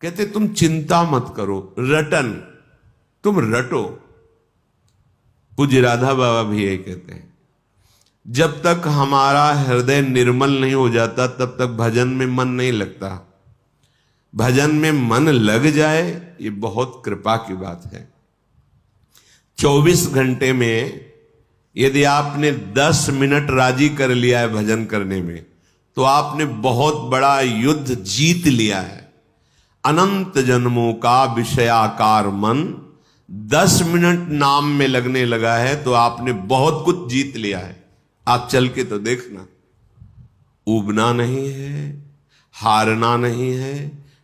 कहते तुम चिंता मत करो, रटन, तुम रटो। पूज्य राधा बाबा भी यही कहते हैं, जब तक हमारा हृदय निर्मल नहीं हो जाता तब तक भजन में मन नहीं लगता। भजन में मन लग जाए ये बहुत कृपा की बात है। 24 घंटे में यदि आपने 10 मिनट राजी कर लिया है भजन करने में, तो आपने बहुत बड़ा युद्ध जीत लिया है। अनंत जन्मों का विषयाकार मन 10 मिनट नाम में लगने लगा है तो आपने बहुत कुछ जीत लिया है। आप चल के तो देखना, ऊबना नहीं है, हारना नहीं है,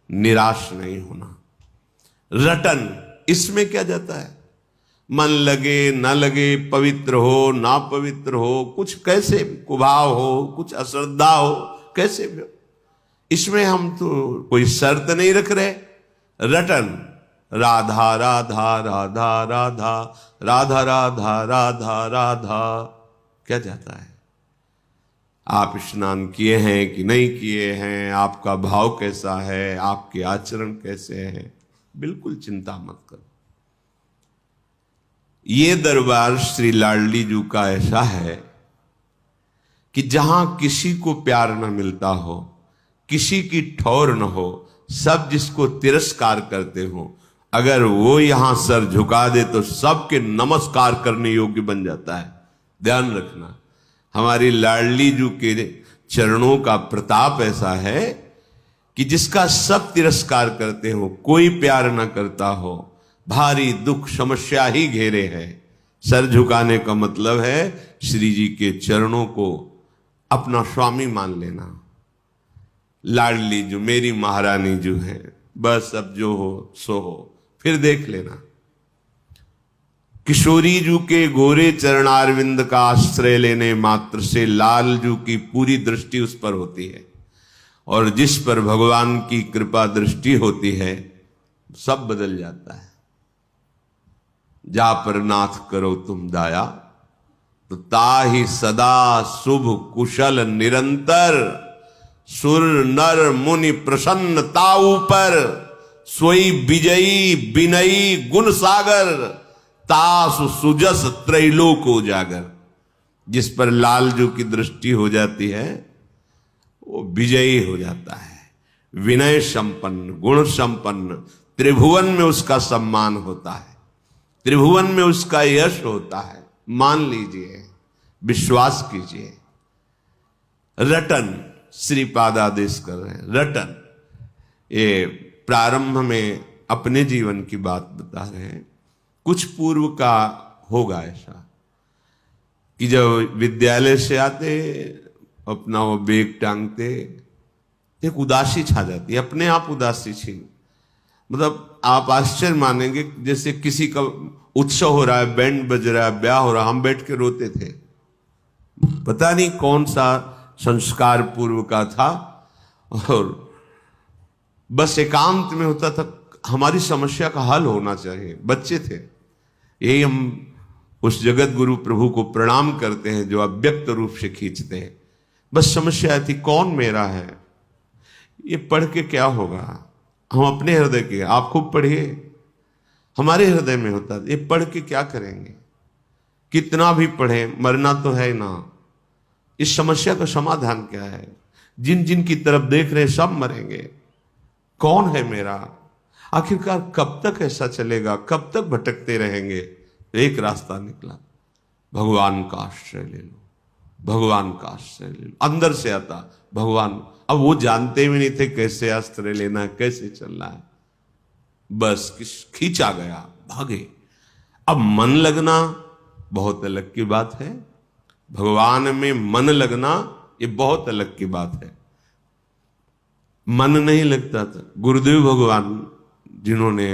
निराश नहीं होना। रटन, इसमें क्या जाता है? मन लगे न लगे, पवित्र हो ना पवित्र हो, कुछ कैसे कुभाव हो, कुछ अश्रद्धा हो, कैसे भी हो, इसमें हम तो कोई शर्त नहीं रख रहे। रटन, राधा राधा राधा राधा राधा राधा राधा राधा, क्या जाता है? आप स्नान किए हैं कि नहीं किए हैं, आपका भाव कैसा है, आपके आचरण कैसे हैं, बिल्कुल चिंता मत करो। ये दरबार श्री लाडली जी का ऐसा है कि जहां किसी को प्यार न मिलता हो, किसी की ठौर न हो, सब जिसको तिरस्कार करते हो, अगर वो यहां सर झुका दे तो सबके नमस्कार करने योग्य बन जाता है। ध्यान रखना, हमारी लाडली जी के चरणों का प्रताप ऐसा है कि जिसका सब तिरस्कार करते हो, कोई प्यार न करता हो, भारी दुख समस्या ही घेरे है। सर झुकाने का मतलब है श्री जी के चरणों को अपना स्वामी मान लेना। लाडली जो मेरी महारानी जो है, बस अब जो हो सो हो, फिर देख लेना। किशोरी जू के गोरे चरणारविंद का आश्रय लेने मात्र से लाल जू की पूरी दृष्टि उस पर होती है, और जिस पर भगवान की कृपा दृष्टि होती है सब बदल जाता है। जा पर नाथ करो तुम दाया, तो ताहि सदा शुभ कुशल निरंतर, सुर नर मुनि प्रसन्न ताऊ पर, सोई विजयी विनयी गुण सागर, तासु सुजस त्रैलोक उजागर। जिस पर लालजू की दृष्टि हो जाती है वो विजयी हो जाता है, विनय संपन्न, गुण संपन्न, त्रिभुवन में उसका सम्मान होता है, त्रिभुवन में उसका यश होता है। मान लीजिए, विश्वास कीजिए। रटन, श्रीपाद आदेश कर रहे हैं, रटन। ये प्रारंभ में अपने जीवन की बात बता रहे हैं। कुछ पूर्व का होगा ऐसा कि जब विद्यालय से आते, अपना वो बैग टांगते, एक उदासी छा जाती है, अपने आप उदासी छीन, मतलब आप आश्चर्य मानेंगे, जैसे किसी का उत्सव हो रहा है, बैंड बज रहा है, ब्याह हो रहा है, हम बैठ के रोते थे। पता नहीं कौन सा संस्कार पूर्व का था, और बस एकांत में होता था, हमारी समस्या का हल होना चाहिए। बच्चे थे, यही हम उस जगत गुरु प्रभु को प्रणाम करते हैं जो अव्यक्त रूप से खींचते हैं। बस समस्या थी, कौन मेरा है, ये पढ़ के क्या होगा। हम अपने हृदय के, आप खूब पढ़िए, हमारे हृदय में होता है, ये पढ़ के क्या करेंगे, कितना भी पढ़े मरना तो है ना। इस समस्या का समाधान क्या है? जिन जिन की तरफ देख रहे सब मरेंगे, कौन है मेरा? आखिरकार कब तक ऐसा चलेगा, कब तक भटकते रहेंगे? एक रास्ता निकला, भगवान का आश्रय ले लो, भगवान का आश्रय ले लो। अंदर से आता भगवान। अब वो जानते भी नहीं थे कैसे आश्रय लेना है, कैसे चलना है, बस खींचा गया, भागे। अब मन लगना बहुत अलग की बात है, भगवान में मन लगना ये बहुत अलग की बात है। मन नहीं लगता था, गुरुदेव भगवान जिन्होंने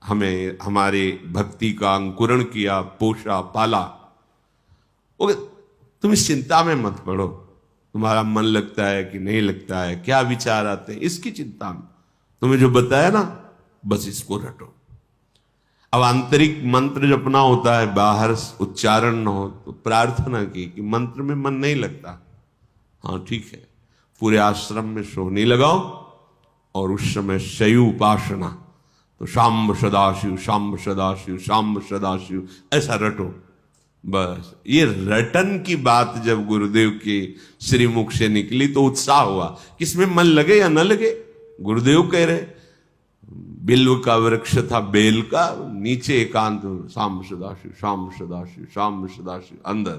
हमें हमारे भक्ति का अंकुरण किया, पोषा, पाला, वो तुम इस चिंता में मत पड़ो, तुम्हारा मन लगता है कि नहीं लगता है, क्या विचार आते हैं, इसकी चिंता में तुम्हें जो बताया ना, बस इसको रटो। अब आंतरिक मंत्र जपना होता है, बाहर उच्चारण न हो, तो प्रार्थना की कि मंत्र में मन नहीं लगता, हाँ ठीक है, पूरे आश्रम में सोहनी लगाओ और उस समय शैव उपासना, तो शाम्ब सदाशिव, शाम्ब सदाशिव, शाम्ब सदाशिव, ऐसा रटो। बस ये रटन की बात जब गुरुदेव के श्रीमुख से निकली तो उत्साह हुआ, किसमें मन लगे या न लगे। गुरुदेव कह रहे, बिल्व का वृक्ष था बेल का, नीचे एकांत, शाम्ब सदाशिव, शाम्ब सदाशिव, शाम्ब सदाशिव, अंदर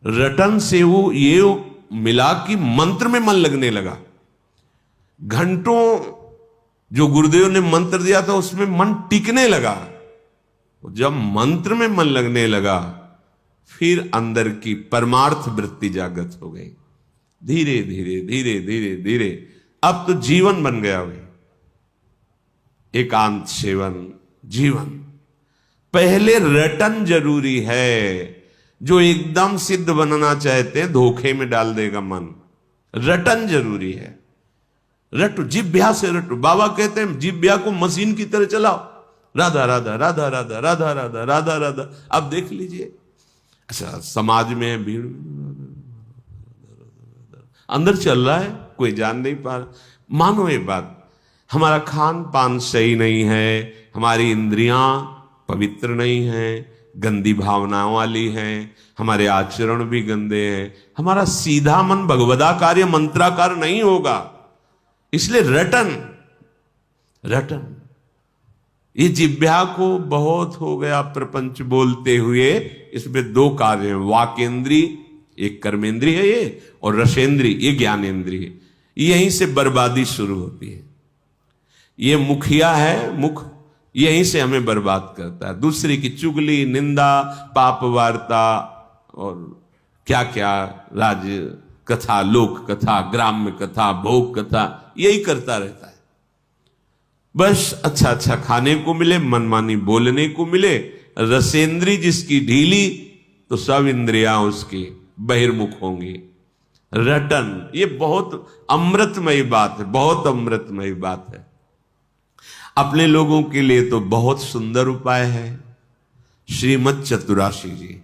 रटन से वो ये मिला कि मंत्र में मन लगने लगा। घंटों जो गुरुदेव ने मंत्र दिया था उसमें मन टिकने लगा। जब मंत्र में मन लगने लगा फिर अंदर की परमार्थ वृत्ति जागृत हो गई। धीरे धीरे धीरे धीरे धीरे अब तो जीवन बन गया भाई, एकांत सेवन जीवन। पहले रटन जरूरी है। जो एकदम सिद्ध बनना चाहते हैं धोखे में डाल देगा मन। रटन जरूरी है। रटो, जिभ्या से रटो। बाबा कहते हैं जिभ्या को मशीन की तरह चलाओ, राधा राधा राधा राधा राधा राधा राधा राधा। अब देख लीजिए, अच्छा समाज में भीड़ अंदर चल रहा है, कोई जान नहीं पा रहा। मानो ये बात, हमारा खान पान सही नहीं है, हमारी इंद्रियां पवित्र नहीं हैं, गंदी भावनाओं वाली हैं, हमारे आचरण भी गंदे हैं, हमारा सीधा मन भगवदाकार या मंत्राकार नहीं होगा। इसलिए रटन रटन, ये जिह्वा को बहुत हो गया प्रपंच बोलते हुए। इसमें दो कार्य हैं, वाकेंद्री, एक कर्मेंद्री है ये, और रसेंद्री, ये ज्ञानेंद्री है। यहीं से बर्बादी शुरू होती है। ये मुखिया है, मुख यहीं से हमें बर्बाद करता है। दूसरे की चुगली, निंदा, पाप वार्ता और क्या क्या, राज कथा, लोक कथा, ग्राम्य कथा, भोग कथा, यही करता रहता है। बस अच्छा अच्छा खाने को मिले, मनमानी बोलने को मिले। रसेंद्री जिसकी ढीली तो सब इंद्रियां उसकी बहिर्मुख होंगी। रटन, ये बहुत अमृतमयी बात है, बहुत अमृतमयी बात है। अपने लोगों के लिए तो बहुत सुंदर उपाय है। श्रीमद चतुराशी जी,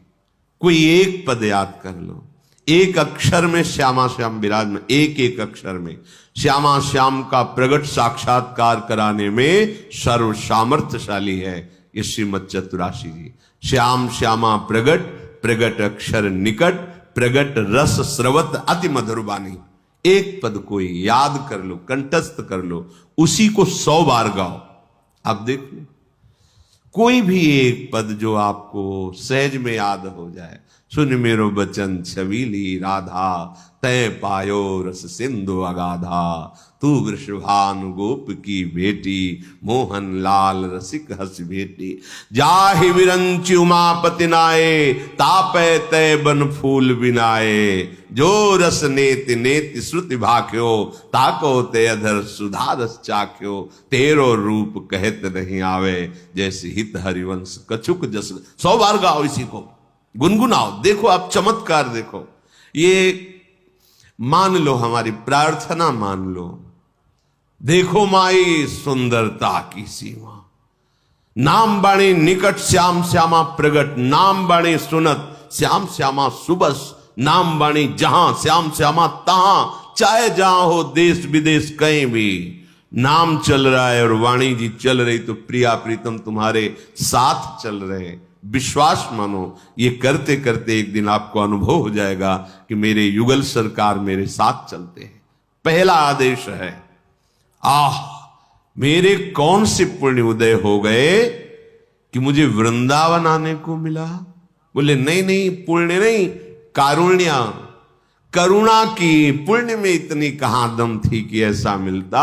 कोई एक पद याद कर लो, एक अक्षर में श्यामा श्याम विराजमान, एक एक अक्षर में श्यामा श्याम का प्रगट साक्षात्कार कराने में सर्व सामर्थ्यशाली है ये श्रीमद चतुराशी जी। श्याम श्यामा प्रगट, प्रगट अक्षर निकट, प्रगट रस स्रवत अति मधुर वाणी। एक पद कोई याद कर लो, कंठस्थ कर लो, उसी को 100 बार गाओ। आप देख लो, कोई भी एक पद जो आपको सहज में याद हो जाए। सुन मेरो बचन छबीली राधा, तय पायो रस सिंधु अगाधा। तू वृषभानु गोप की बेटी, मोहन लाल रसिक हस बेटी। जाहि विरंचि उमापति नाये, तापै तय बन फूल बिनाए। जो रस नेति नेति श्रुति भाख्यो, ताको ते अधर सुधा रस चाख्यो। तेरो रूप कहत नहीं आवे, जैसे हित हरिवंश कछुक जस। 100 बार गाओ, इसी को गुनगुनाओ। देखो आप चमत्कार देखो। ये मान लो, हमारी प्रार्थना मान लो। देखो माई सुंदरता की सीमा, नाम बाणी निकट श्याम श्यामा प्रगट। नाम बाणी सुनत श्याम श्यामा सुबस, नाम बाणी जहां श्याम श्यामा तहां। चाहे जहां हो देश विदेश कहीं भी नाम चल रहा है और वाणी जी चल रही, तो प्रिया प्रीतम तुम्हारे साथ चल रहे हैं। विश्वास मानो, ये करते करते एक दिन आपको अनुभव हो जाएगा कि मेरे युगल सरकार मेरे साथ चलते हैं। पहला आदेश है, आह मेरे कौन से पुण्य उदय हो गए कि मुझे वृंदावन आने को मिला। बोले नहीं नहीं, पुण्य नहीं, कारुण्य, करुणा की। पुण्य में इतनी कहां दम थी कि ऐसा मिलता।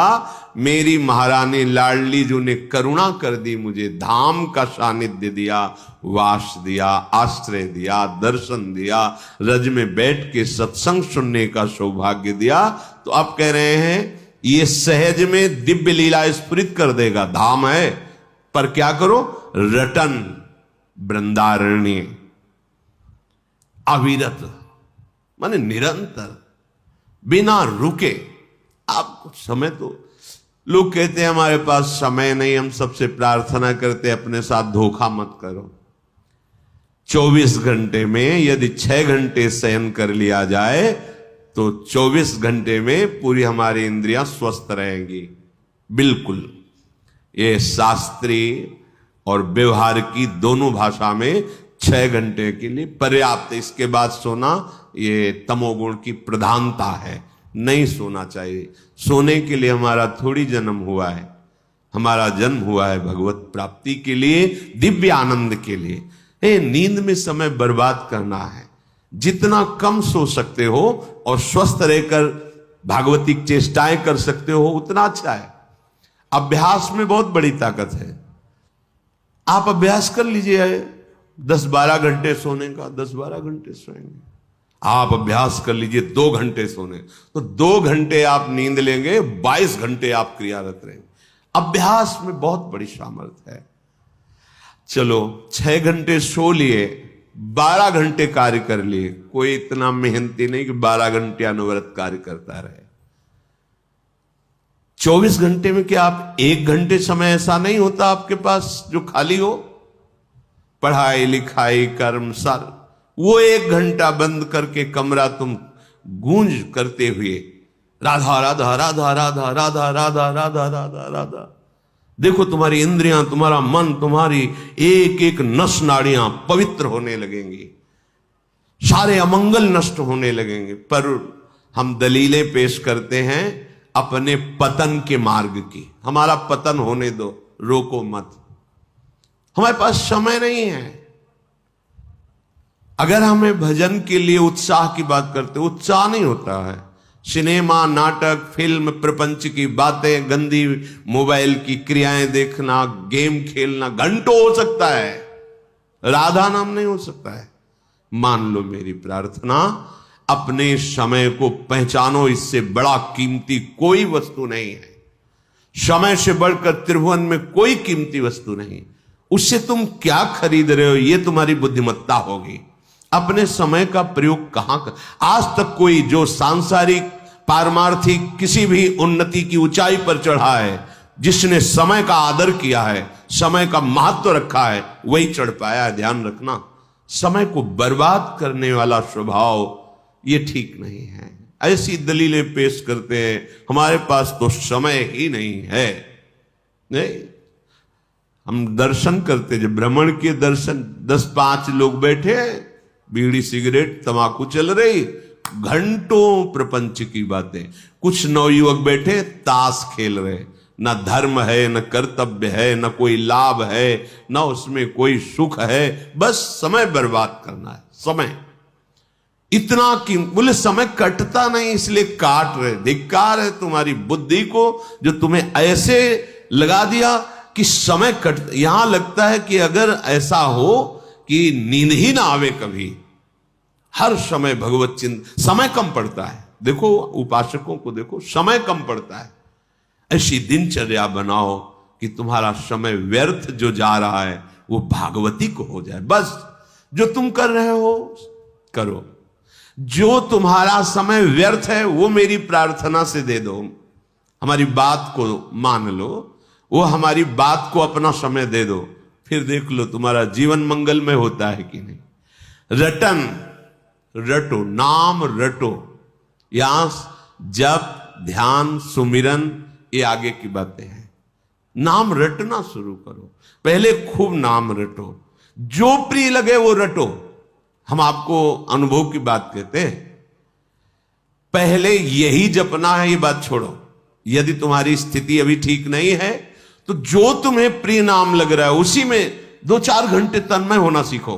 मेरी महारानी लाडली जो ने करुणा कर दी, मुझे धाम का सानिध्य दिया, वास दिया, आश्रय दिया, दर्शन दिया, रज में बैठ के सत्संग सुनने का सौभाग्य दिया। तो आप कह रहे हैं ये सहज में दिव्य लीला स्फुरित कर देगा। धाम है, पर क्या करो, रटन वृंदारण्य, अविरत माने निरंतर, बिना रुके। आप समय, तो लोग कहते हैं हमारे पास समय नहीं, हम सबसे प्रार्थना करते अपने साथ धोखा मत करो। 24 घंटे में यदि 6 घंटे शयन कर लिया जाए तो 24 घंटे में पूरी हमारी इंद्रियां स्वस्थ रहेंगी। बिल्कुल, ये शास्त्रीय और व्यवहार की दोनों भाषा में 6 घंटे के लिए पर्याप्त। इसके बाद सोना ये तमोगुण की प्रधानता है, नहीं सोना चाहिए। सोने के लिए हमारा थोड़ी जन्म हुआ है, हमारा जन्म हुआ है भगवत प्राप्ति के लिए, दिव्य आनंद के लिए। नींद में समय बर्बाद करना है। जितना कम सो सकते हो और स्वस्थ रहकर भागवतिक चेष्टाएं कर सकते हो उतना अच्छा है। अभ्यास में बहुत बड़ी ताकत है। आप अभ्यास कर लीजिए 10-12 घंटे सोने का, 10-12 घंटे सोएंगे। आप अभ्यास कर लीजिए 2 घंटे सोने, तो 2 घंटे आप नींद लेंगे, 22 घंटे आप क्रियारत रहेंगे। अभ्यास में बहुत बड़ी सामर्थ्य है। चलो 6 घंटे सो लिए, 12 घंटे कार्य कर लिए। कोई इतना मेहनती नहीं कि 12 घंटे अनवरत कार्य करता रहे। 24 घंटे में क्या आप 1 घंटे समय ऐसा नहीं होता आपके पास जो खाली हो? पढ़ाई लिखाई कर्म सार, वो 1 घंटा बंद करके कमरा तुम गूंज करते हुए राधा राधा राधा राधा राधा राधा राधा राधा राधा, देखो तुम्हारी इंद्रियां, तुम्हारा मन, तुम्हारी एक एक नस नाड़ियां पवित्र होने लगेंगी, सारे अमंगल नष्ट होने लगेंगे। पर हम दलीलें पेश करते हैं अपने पतन के मार्ग की। हमारा पतन होने दो, रोको मत। हमारे पास समय नहीं है। अगर हमें भजन के लिए उत्साह की बात करते, उत्साह नहीं होता है। सिनेमा, नाटक, फिल्म, प्रपंच की बातें, गंदी मोबाइल की क्रियाएं देखना, गेम खेलना घंटों हो सकता है, राधा नाम नहीं हो सकता है। मान लो मेरी प्रार्थना, अपने समय को पहचानो। इससे बड़ा कीमती कोई वस्तु नहीं है। समय से बढ़कर त्रिभुवन में कोई कीमती वस्तु नहीं। उससे तुम क्या खरीद रहे हो, यह तुम्हारी बुद्धिमत्ता होगी। अपने समय का प्रयोग कहां कर? आज तक कोई जो सांसारिक पारमार्थिक किसी भी उन्नति की ऊंचाई पर चढ़ा है, जिसने समय का आदर किया है, समय का महत्व रखा है, वही चढ़ पाया है। ध्यान रखना, समय को बर्बाद करने वाला स्वभाव ये ठीक नहीं है। ऐसी दलीलें पेश करते हैं, हमारे पास तो समय ही नहीं है। नहीं, हम दर्शन करते, जब भ्रमण के दर्शन, 10-5 लोग बैठे, बीड़ी सिगरेट तंबाकू चल रही, घंटों प्रपंच की बातें। कुछ नवयुवक बैठे ताश खेल रहे, न धर्म है, न कर्तव्य है, न कोई लाभ है, न उसमें कोई सुख है, बस समय बर्बाद करना है। समय इतना कि बोले समय कटता नहीं, इसलिए काट रहे। धिक्कार है तुम्हारी बुद्धि को जो तुम्हें ऐसे लगा दिया कि समय कट। यहां लगता है कि अगर ऐसा हो कि नींद ही ना आवे कभी, हर समय भगवत चिंतन। समय कम पड़ता है, देखो उपासकों को देखो, समय कम पड़ता है। ऐसी दिनचर्या बनाओ कि तुम्हारा समय व्यर्थ जो जा रहा है वो भागवती को हो जाए। बस जो तुम कर रहे हो करो, जो तुम्हारा समय व्यर्थ है वो मेरी प्रार्थना से दे दो। हमारी बात को मान लो, वो हमारी बात को अपना समय दे दो, फिर देख लो तुम्हारा जीवन मंगलमय होता है कि नहीं। रटन रटो, नाम रटो। यहां जप, ध्यान, सुमिरन, ये आगे की बातें हैं। नाम रटना शुरू करो, पहले खूब नाम रटो, जो प्रिय लगे वो रटो। हम आपको अनुभव की बात कहते हैं, पहले यही जपना है, ये बात छोड़ो। यदि तुम्हारी स्थिति अभी ठीक नहीं है तो जो तुम्हें प्रिय नाम लग रहा है उसी में 2-4 घंटे तन्मय होना सीखो।